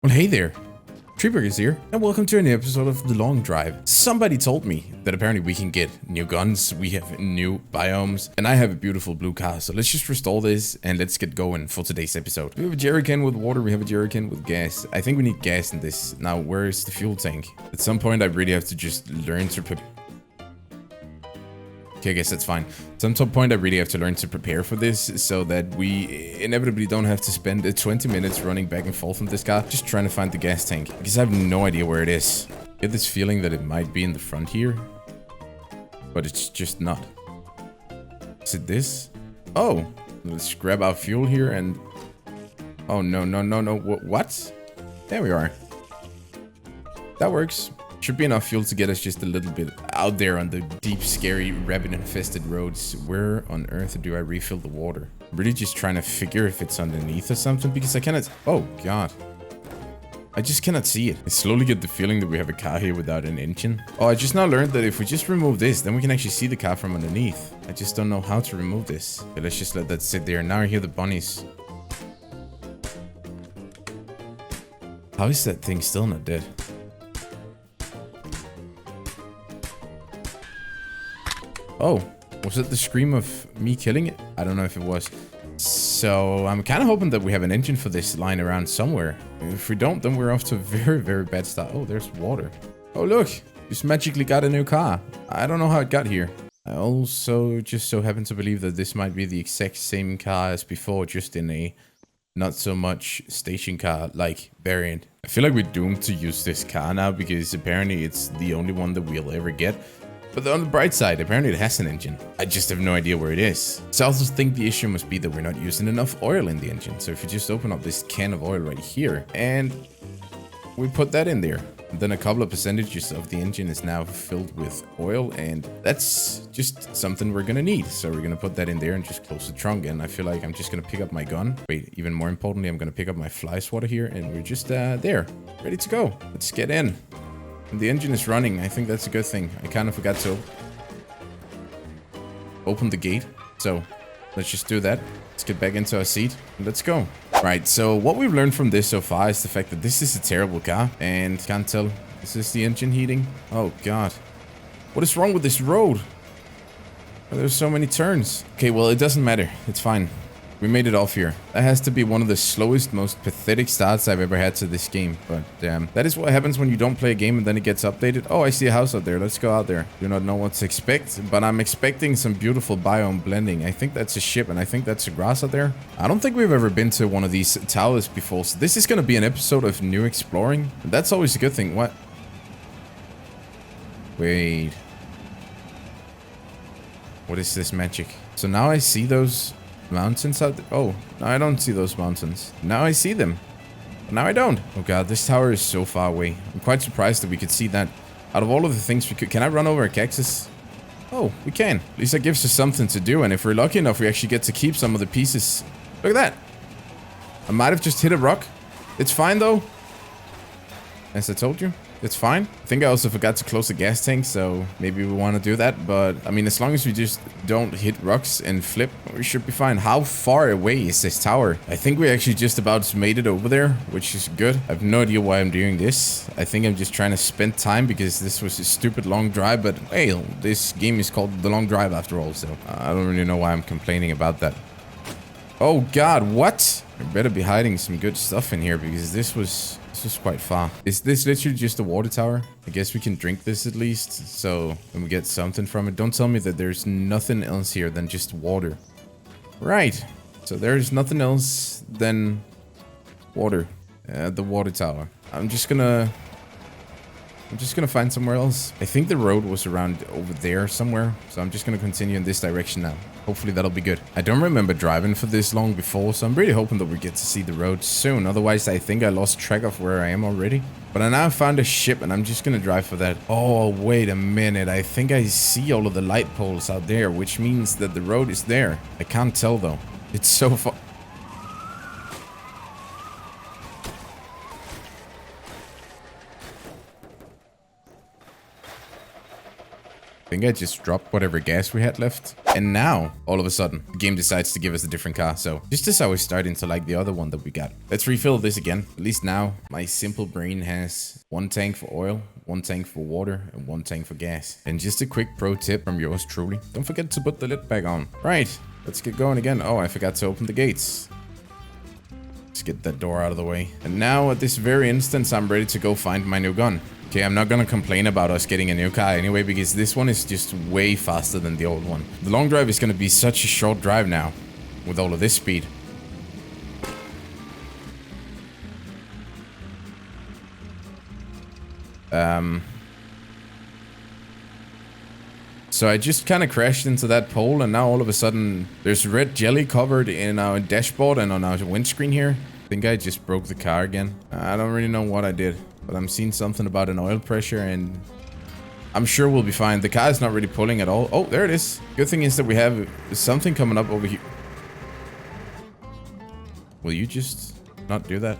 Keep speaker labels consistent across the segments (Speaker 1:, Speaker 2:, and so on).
Speaker 1: Well, hey there. TreeBurgers here, and welcome to a new episode of The Long Drive. Somebody told me that apparently we can get new guns, we have new biomes, and I have a beautiful blue car, so let's just restore this and let's get going for today's episode. We have a jerrycan with water, we have a jerrycan with gas. I think we need gas in this. Now, where is the fuel tank? At some point, I really have to just learn to Okay, I guess that's fine. At some point, I really have to learn to prepare for this so that we inevitably don't have to spend 20 minutes running back and forth from this car just trying to find the gas tank, because I have no idea where it is. I get this feeling that it might be in the front here, but it's just not. Is it this? Oh, let's grab our fuel here and... Oh, no. What? There we are. That works. Should be enough fuel to get us just a little bit out there on the deep, scary, rabbit-infested roads. Where on earth do I refill the water? I'm really just trying to figure if it's underneath or something, because I cannot... Oh, God. I just cannot see it. I slowly get the feeling that we have a car here without an engine. Oh, I just now learned that if we just remove this, then we can actually see the car from underneath. I just don't know how to remove this. Okay, let's just let that sit there. Now I hear the bunnies. How is that thing still not dead? Oh, was it the scream of me killing it? I don't know if it was. So I'm kind of hoping that we have an engine for this lying around somewhere. If we don't, then we're off to a very, very bad start. Oh, there's water. Oh, look, just magically got a new car. I don't know how it got here. I also just so happen to believe that this might be the exact same car as before, just in a not so much station car like variant. I feel like we're doomed to use this car now because apparently it's the only one that we'll ever get. But on the bright side, apparently it has an engine. I just have no idea where it is. So I also think the issue must be that we're not using enough oil in the engine. So if you just open up this can of oil right here, and we put that in there, then a couple of percentages of the engine is now filled with oil, and that's just something we're gonna need. So we're gonna put that in there and just close the trunk, and I feel like I'm just gonna pick up my gun. Wait, even more importantly, I'm gonna pick up my fly swatter here, and we're just there, ready to go. Let's get in. And the engine is running. I think that's a good thing. I kind of forgot to open the gate. So let's just do that. Let's get back into our seat. And let's go. Right, so what we've learned from this so far is the fact that this is a terrible car. And can't tell. Is this the engine heating? Oh, God. What is wrong with this road? There's so many turns. Okay, well, it doesn't matter. It's fine. We made it off here. That has to be one of the slowest, most pathetic starts I've ever had to this game. But that is what happens when you don't play a game and then it gets updated. Oh, I see a house out there. Let's go out there. Do not know what to expect, but I'm expecting some beautiful biome blending. I think that's a ship and I think that's a grass out there. I don't think we've ever been to one of these towers before. So this is going to be an episode of new exploring. And that's always a good thing. What? Wait. What is this magic? So now I see those... mountains out there. Oh, no, I don't see those mountains. Now I see them. But now I don't. Oh, God, this tower is so far away. I'm quite surprised that we could see that. Out of all of the things we could... Can I run over a cactus? Oh, we can. At least that gives us something to do. And if we're lucky enough, we actually get to keep some of the pieces. Look at that. I might have just hit a rock. It's fine, though. As I told you. It's fine. I think I also forgot to close the gas tank, so maybe we want to do that. But, I mean, as long as we just don't hit rocks and flip, we should be fine. How far away is this tower? I think we actually just about made it over there, which is good. I have no idea why I'm doing this. I think I'm just trying to spend time because this was a stupid long drive. But, hey, this game is called The Long Drive after all, so I don't really know why I'm complaining about that. Oh, God, what? I better be hiding some good stuff in here because this was quite far. Is this literally just a water tower? I guess we can drink this at least, so when we get something from it. Don't tell me that there's nothing else here than just water. Right. So there's nothing else than water. The water tower. I'm just gonna find somewhere else. I think the road was around over there somewhere, so I'm just gonna continue in this direction now. Hopefully that'll be good. I don't remember driving for this long before, so I'm really hoping that we get to see the road soon. Otherwise, I think I lost track of where I am already. But I now found a ship, and I'm just gonna drive for that. Oh, wait a minute. I think I see all of the light poles out there, which means that the road is there. I can't tell, though. It's so far... think I just dropped whatever gas we had left. And now, all of a sudden, the game decides to give us a different car. So just as I was starting to like the other one that we got. Let's refill this again. At least now, my simple brain has 1 tank for oil, 1 tank for water, and 1 tank for gas. And just a quick pro tip from yours truly. Don't forget to put the lid back on. Right, let's get going again. Oh, I forgot to open the gates. Let's get that door out of the way. And now, at this very instance, I'm ready to go find my new gun. Okay, I'm not gonna complain about us getting a new car anyway, because this one is just way faster than the old one. The long drive is gonna be such a short drive now, with all of this speed. So I just kind of crashed into that pole, and now all of a sudden, there's red jelly covered in our dashboard and on our windscreen here. I think I just broke the car again. I don't really know what I did. But I'm seeing something about an oil pressure, and I'm sure we'll be fine. The car is not really pulling at all. Oh, there it is. Good thing is that we have something coming up over here. Will you just not do that?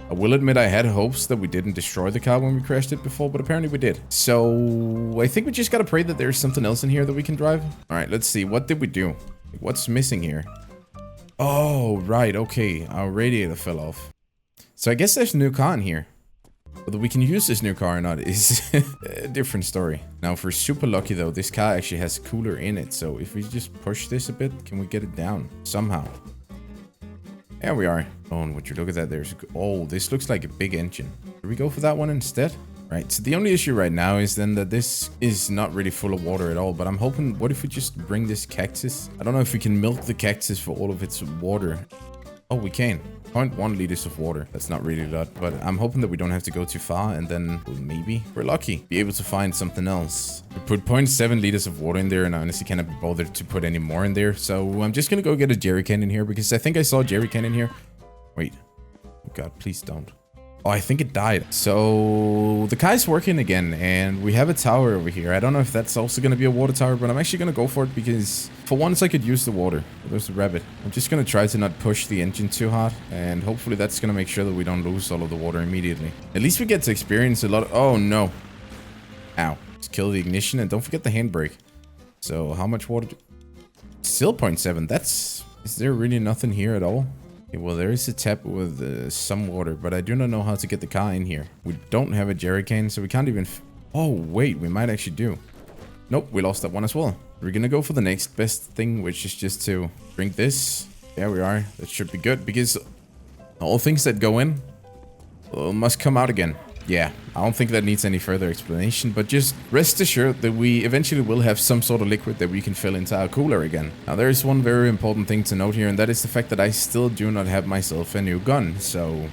Speaker 1: I will admit I had hopes that we didn't destroy the car when we crashed it before, but apparently we did. So I think we just gotta pray that there's something else in here that we can drive. All right, let's see. What did we do? What's missing here? Oh, right, okay. Our radiator fell off. So I guess there's a new car in here. Whether we can use this new car or not is a different story. Now, if we're super lucky, though, this car actually has a cooler in it. So if we just push this a bit, can we get it down somehow? There we are. Oh, and would you look at that? There's... Oh, this looks like a big engine. Should we go for that one instead? Right, so the only issue right now is then that this is not really full of water at all, but I'm hoping, what if we just bring this cactus? I don't know if we can milk the cactus for all of its water. Oh, we can. 0.1 liters of water. That's not really a lot, but I'm hoping that we don't have to go too far, and then well, maybe we're lucky. Be able to find something else. We put 0.7 liters of water in there, and I honestly cannot be bothered to put any more in there, so I'm just gonna go get a jerry can in here, because I think I saw a jerry can in here. Wait. Oh god, please don't. Oh, I think it died. So the car is working again, and we have a tower over here. I don't know if that's also going to be a water tower, but I'm actually going to go for it because for once I could use the water. There's a rabbit. I'm just going to try to not push the engine too hard, and hopefully that's going to make sure that we don't lose all of the water immediately. At least we get to experience a lot of... Oh, no. Ow. Just kill the ignition, and don't forget the handbrake. So how much water... Still 0.7. That's... Is there really nothing here at all? Well, there is a tap with some water, but I do not know how to get the car in here. We don't have a jerry can, so we can't even... Oh, wait, we might actually do. Nope, we lost that one as well. We're gonna go for the next best thing, which is just to drink this. There we are. That should be good, because all things that go in must come out again. Yeah, I don't think that needs any further explanation, but just rest assured that we eventually will have some sort of liquid that we can fill into our cooler again. Now, there is one very important thing to note here, and that is the fact that I still do not have myself a new gun, so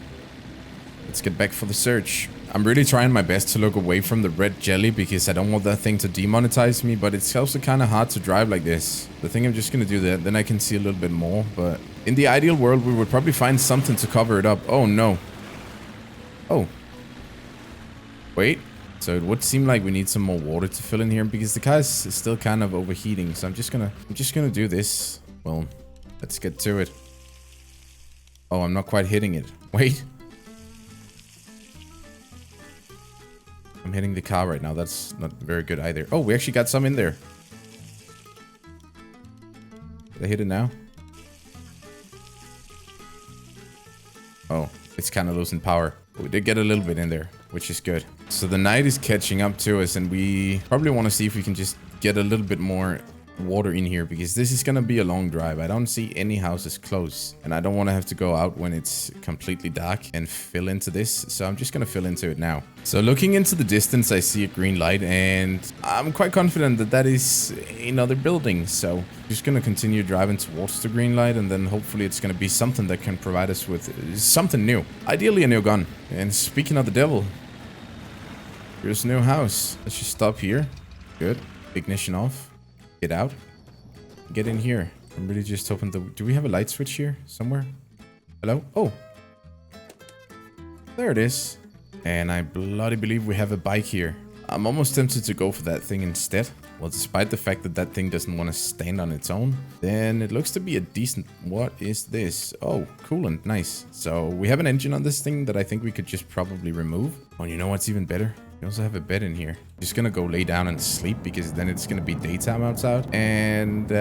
Speaker 1: let's get back for the search. I'm really trying my best to look away from the red jelly because I don't want that thing to demonetize me, but it's also kind of hard to drive like this. I think I'm just gonna do that, then I can see a little bit more, but in the ideal world, we would probably find something to cover it up. Oh, no. Oh. Wait, so it would seem like we need some more water to fill in here because the car is still kind of overheating. So I'm just gonna do this. Well, let's get to it. Oh, I'm not quite hitting it. Wait. I'm hitting the car right now. That's not very good either. Oh, we actually got some in there. Did I hit it now? Oh, it's kind of losing power. We did get a little bit in there, which is good. So the night is catching up to us, and we probably want to see if we can just get a little bit more water in here, because this is going to be a long drive. I don't see any houses close, and I don't want to have to go out when it's completely dark and fill into this. So I'm just going to fill into it now. So looking into the distance, I see a green light, and I'm quite confident that that is another building. So I'm just going to continue driving towards the green light, and then hopefully it's going to be something that can provide us with something new. Ideally a new gun. And speaking of the devil, here's a new house. Let's just stop here. Good. Ignition off. Get out. Get in here. I'm really just hoping that... Do we have a light switch here somewhere? Hello? Oh. There it is. And I bloody believe we have a bike here. I'm almost tempted to go for that thing instead. Well, despite the fact that that thing doesn't want to stand on its own, then it looks to be a decent... What is this? Oh, coolant. Nice. So we have an engine on this thing that I think we could just probably remove. Oh, you know what's even better? We also have a bed in here. Just gonna go lay down and sleep because then it's gonna be daytime outside. And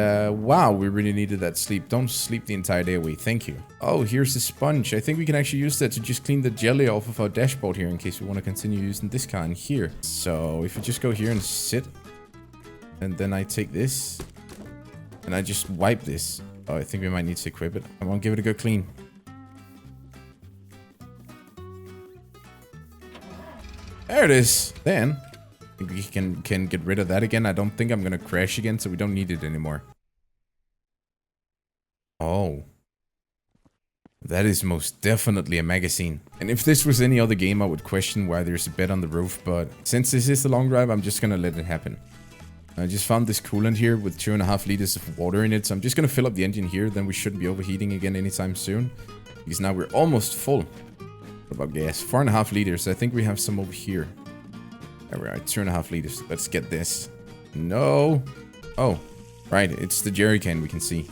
Speaker 1: wow, we really needed that sleep. Don't sleep the entire day away. Thank you. Oh, here's the sponge. I think we can actually use that to just clean the jelly off of our dashboard here in case we want to continue using this car in here. So if we just go here and sit, and then I take this and I just wipe this. Oh, I think we might need to equip it. I won't give it a good clean. There it is. Then we can get rid of that again. I don't think I'm gonna crash again, so we don't need it anymore. Oh, that is most definitely a magazine. And if this was any other game, I would question why there's a bed on the roof. But since this is the long drive, I'm just gonna let it happen. I just found this coolant here with 2.5 liters of water in it, so I'm just gonna fill up the engine here. Then we shouldn't be overheating again anytime soon, because now we're almost full. What about gas? 4.5 liters. I think we have some over here. There we are. 2.5 liters. Let's get this. No. Oh, right. It's the jerry can we can see,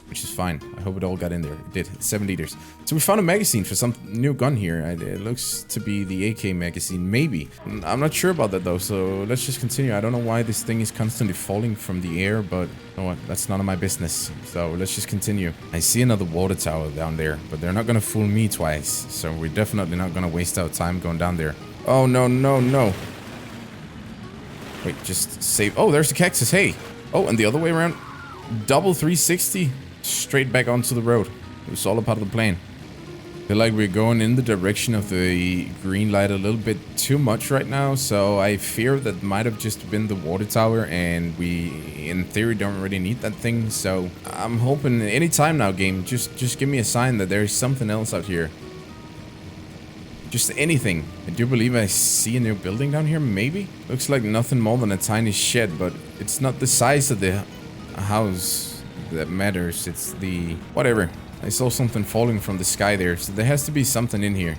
Speaker 1: which is fine. I hope it all got in there. It did. 7 liters. So we found a magazine for some new gun here. It looks to be the AK magazine, maybe. I'm not sure about that though, so let's just continue. I don't know why this thing is constantly falling from the air, but you know what? That's none of my business. So let's just continue. I see another water tower down there, but they're not gonna fool me twice. So we're definitely not gonna waste our time going down there. Oh, no, no, no. Wait, just save. Oh, there's the cactus. Hey. Oh, and the other way around. Double 360. Straight back onto the road. It was all a part of the plan. I feel like we're going in the direction of the green light a little bit too much right now, so I fear that might have just been the water tower, and we, in theory, don't really need that thing. So I'm hoping any time now, game, just give me a sign that there's something else out here. Just anything. I do believe I see a new building down here, maybe? Looks like nothing more than a tiny shed, but it's not the size of the house that matters. It's the... whatever. I saw something falling from the sky there, so there has to be something in here.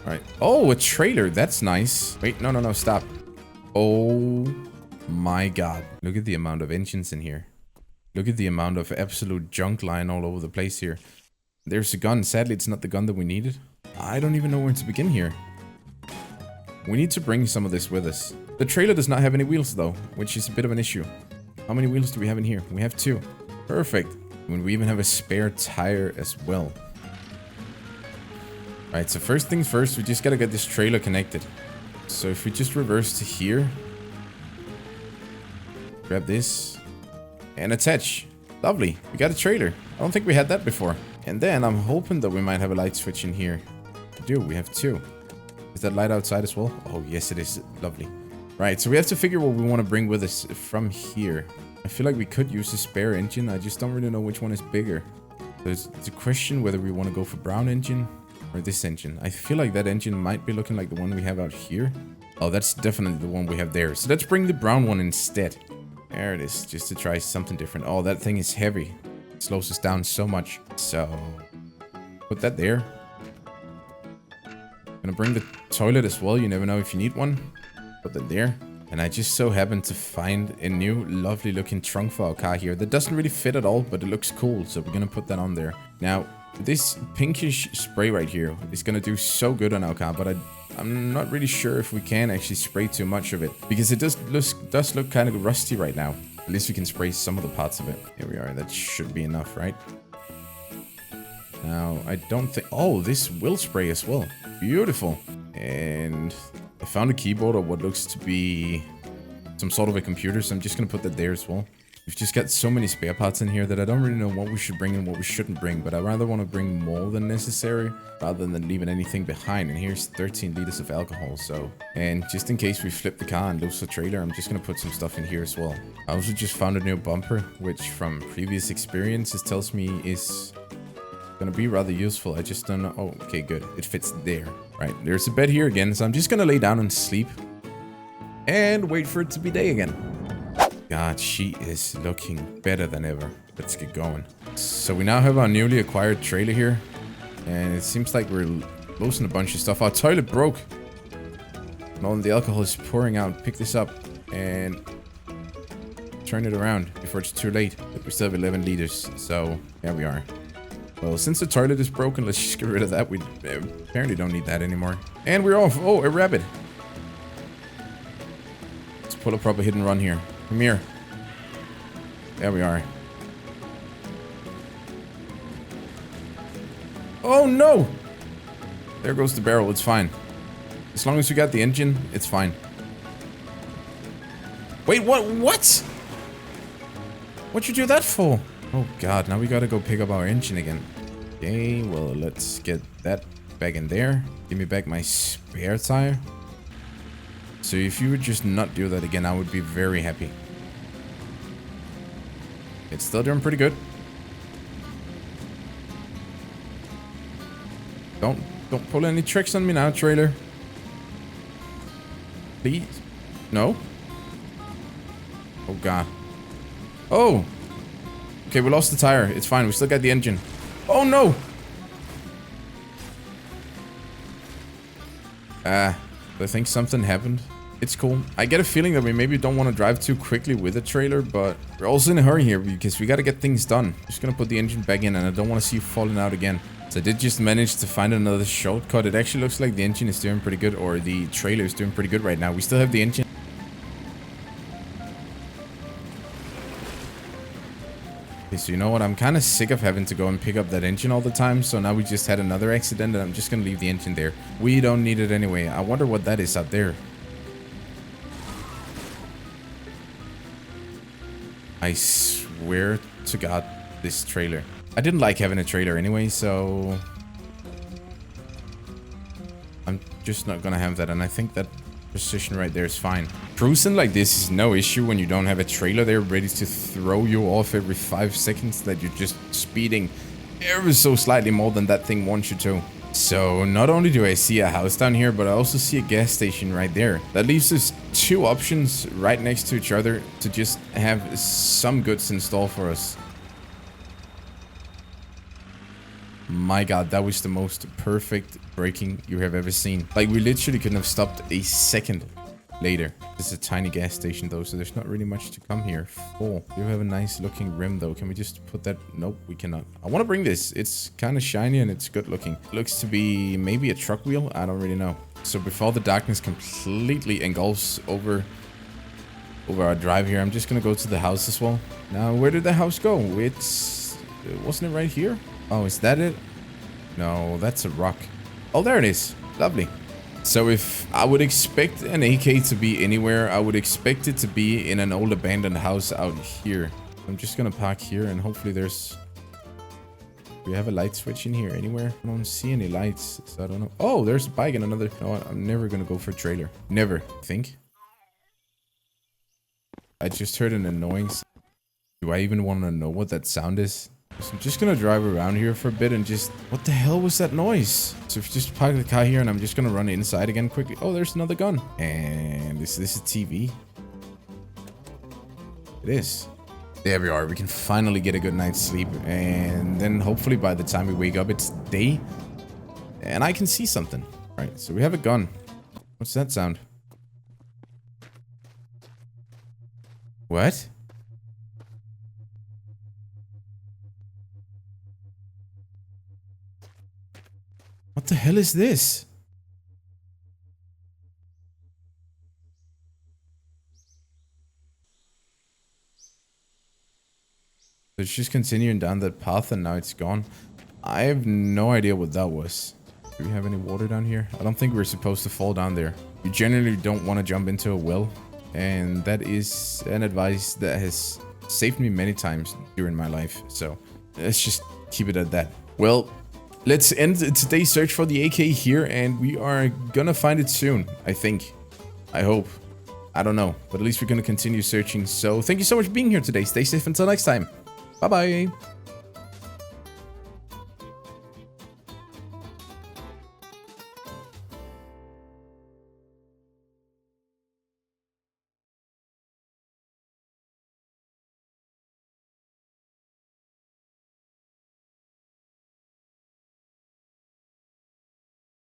Speaker 1: Alright. Oh, a trailer. That's nice. Wait, no, no, no, stop. Oh my god. Look at the amount of engines in here. Look at the amount of absolute junk lying all over the place here. There's a gun. Sadly, it's not the gun that we needed. I don't even know where to begin here. We need to bring some of this with us. The trailer does not have any wheels though, which is a bit of an issue. How many wheels do we have in here? We have 2. Perfect. And we even have a spare tire as well. Alright, so first things first, we just gotta get this trailer connected. So if we just reverse to here. Grab this. And attach. Lovely. We got a trailer. I don't think we had that before. And then I'm hoping that we might have a light switch in here. We do. We have 2. Is that light outside as well? Oh, yes, it is. Lovely. Right, so we have to figure what we want to bring with us from here. I feel like we could use a spare engine. I just don't really know which one is bigger. It's a question whether we want to go for brown engine or this engine. I feel like that engine might be looking like the one we have out here. Oh, that's definitely the one we have there. So let's bring the brown one instead. There it is, just to try something different. Oh, that thing is heavy. It slows us down so much. So, put that there. Gonna bring the toilet as well. You never know if you need one. Put that there. And I just so happened to find a new lovely looking trunk for our car here. That doesn't really fit at all, but it looks cool. So we're gonna put that on there. Now, this pinkish spray right here is gonna do so good on our car, but I'm not really sure if we can actually spray too much of it, because it does look kind of rusty right now. At least we can spray some of the parts of it. Here we are. That should be enough, right? Now, I don't think... Oh, this will spray as well. Beautiful. And I found a keyboard or what looks to be some sort of a computer, so I'm just going to put that there as well. We've just got so many spare parts in here that I don't really know what we should bring and what we shouldn't bring, but I rather want to bring more than necessary rather than leaving anything behind. And here's 13 liters of alcohol, so... And just in case we flip the car and lose the trailer, I'm just going to put some stuff in here as well. I also just found a new bumper, which from previous experiences tells me is gonna be rather useful. I just don't know. Oh, okay, good. It fits there. Right, there's a bed here again, so I'm just gonna lay down and sleep and wait for it to be day again. God, she is looking better than ever. Let's get going. So we now have our newly acquired trailer here, and it seems like we're losing a bunch of stuff. Our toilet broke and all the alcohol is pouring out. Pick this up, and turn it around before it's too late. But we still have 11 liters, so there we are. Well, since the toilet is broken, let's just get rid of that. We apparently don't need that anymore. And we're off. Oh, a rabbit. Let's pull a proper hit and run here. Come here. There we are. Oh, no! There goes the barrel. It's fine. As long as you got the engine, it's fine. Wait, what? What? What'd you do that for? Oh god, now we gotta go pick up our engine again. Okay, well, let's get that back in there. Give me back my spare tire. So if you would just not do that again, I would be very happy. It's still doing pretty good. Don't pull any tricks on me now, trailer. Please. No? Oh god. Oh! Okay, we lost the tire. It's fine. We still got the engine. Oh, no! I think something happened. It's cool. I get a feeling that we maybe don't want to drive too quickly with a trailer, but we're also in a hurry here because we got to get things done. Just gonna put the engine back in, and I don't want to see you falling out again. So I did just manage to find another shortcut. It actually looks like the engine is doing pretty good, or the trailer is doing pretty good right now. We still have the engine. Okay, so you know what? I'm kind of sick of having to go and pick up that engine all the time. So now we just had another accident and I'm just going to leave the engine there. We don't need it anyway. I wonder what that is out there. I swear to God, this trailer. I didn't like having a trailer anyway, so I'm just not going to have that. And I think that position right there is fine. Cruising like this is no issue when you don't have a trailer there ready to throw you off every 5 seconds that you're just speeding ever so slightly more than that thing wants you to. So not only do I see a house down here, but I also see a gas station right there. That leaves us 2 options right next to each other to just have some goods in store for us. My god, that was the most perfect braking you have ever seen. Like, we literally couldn't have stopped a second later. This is a tiny gas station though, so there's not really much to come here for. You have a nice looking rim though. Can we just put that? Nope, we cannot. I want to bring this. It's kind of shiny and it's good looking. Looks to be maybe a truck wheel. I don't really know. So before the darkness completely engulfs over our drive here, I'm just gonna go to the house as well. Now, where did the house go? Wasn't it right here? Oh, is that it? No, that's a rock. Oh, there it is. Lovely. So if I would expect an AK to be anywhere, I would expect it to be in an old abandoned house out here. I'm just gonna park here and hopefully there's... Do we have a light switch in here anywhere? I don't see any lights, so I don't know. Oh, there's a bike and another... You know what? I'm never gonna go for a trailer. Never, I think. I just heard an annoying... Do I even want to know what that sound is? So I'm just gonna drive around here for a bit and just... What the hell was that noise? So if you just park the car here and I'm just gonna run inside again quickly. Oh, there's another gun. And is this a TV? It is. There we are. We can finally get a good night's sleep. And then hopefully by the time we wake up, it's day. And I can see something. All right, so we have a gun. What's that sound? What? What the hell is this? So it's just continuing down that path and now it's gone. I have no idea what that was. Do we have any water down here? I don't think we're supposed to fall down there. You generally don't want to jump into a well. And that is an advice that has saved me many times during my life. So let's just keep it at that. Well, let's end today's search for the AK here, and we are gonna find it soon, I think. I hope. I don't know, but at least we're gonna continue searching. So thank you so much for being here today. Stay safe until next time. Bye-bye.